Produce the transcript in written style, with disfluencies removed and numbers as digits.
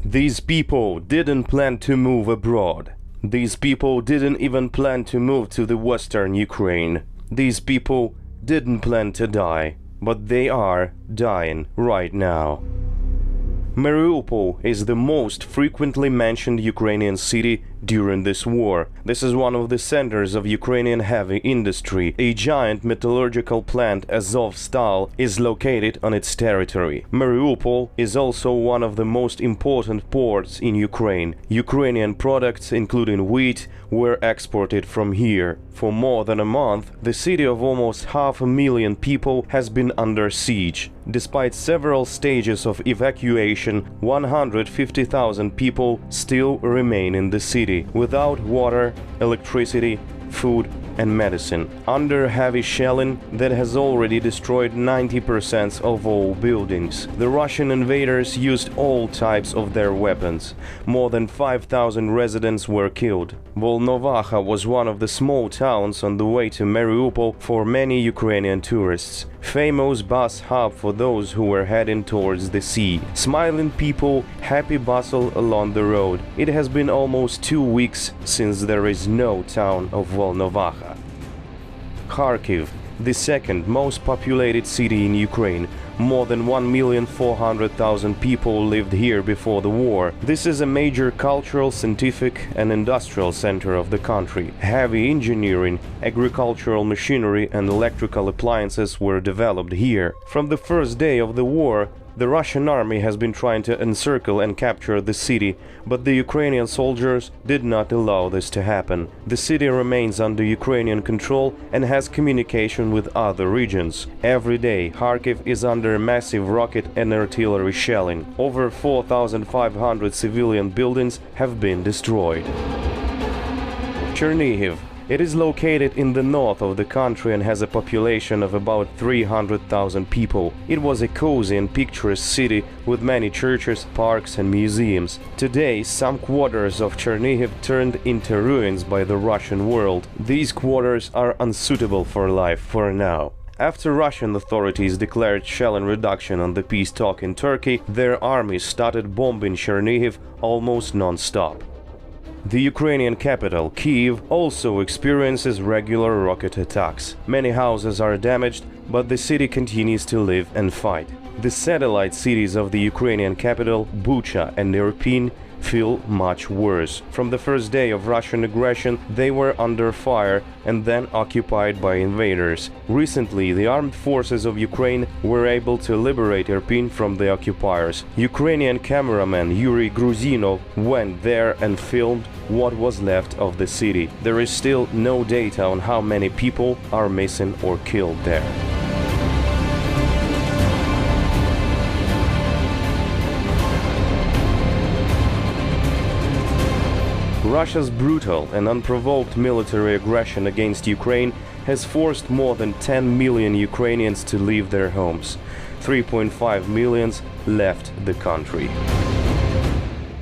These people didn't plan to move abroad. These people didn't even plan to move to the western Ukraine. These people didn't plan to die, but they are dying right now. Mariupol is the most frequently mentioned Ukrainian city during this war. This is one of the centers of Ukrainian heavy industry. A giant metallurgical plant, Azovstal, is located on its territory. Mariupol is also one of the most important ports in Ukraine. Ukrainian products, including wheat, were exported from here. For more than a month, the city of almost 500,000 people has been under siege. Despite several stages of evacuation, 150,000 people still remain in the city, without water, electricity, food and medicine, under heavy shelling that has already destroyed 90% of all buildings. The Russian invaders used all types of their weapons. More than 5,000 residents were killed. Volnovakha was one of the small towns on the way to Mariupol for many Ukrainian tourists. Famous bus hub for those who were heading towards the sea. Smiling people, happy bustle along the road. It has been almost 2 weeks since there is no town of Volnovakha. Kharkiv, the second most populated city in Ukraine. More than 1,400,000 people lived here before the war. This is a major cultural, scientific and industrial center of the country. Heavy engineering, agricultural machinery and electrical appliances were developed here. From the first day of the war, the Russian army has been trying to encircle and capture the city, but the Ukrainian soldiers did not allow this to happen. The city remains under Ukrainian control and has communication with other regions. Every day, Kharkiv is under massive rocket and artillery shelling. Over 4,500 civilian buildings have been destroyed. Chernihiv. It is located in the north of the country and has a population of about 300,000 people. It was a cozy and picturesque city with many churches, parks and museums. Today, some quarters of Chernihiv turned into ruins by the Russian world. These quarters are unsuitable for life for now. After Russian authorities declared shelling reduction on the peace talk in Turkey, their armies started bombing Chernihiv almost non-stop. The Ukrainian capital, Kyiv, also experiences regular rocket attacks. Many houses are damaged, but the city continues to live and fight. The satellite cities of the Ukrainian capital, Bucha and Irpin, feel much worse. From the first day of Russian aggression, they were under fire and then occupied by invaders. Recently, the armed forces of Ukraine were able to liberate Irpin from the occupiers. Ukrainian cameraman Yuri Gruzinov went there and filmed what was left of the city. There is still no data on how many people are missing or killed there. Russia's brutal and unprovoked military aggression against Ukraine has forced more than 10 million Ukrainians to leave their homes. 3.5 million left the country.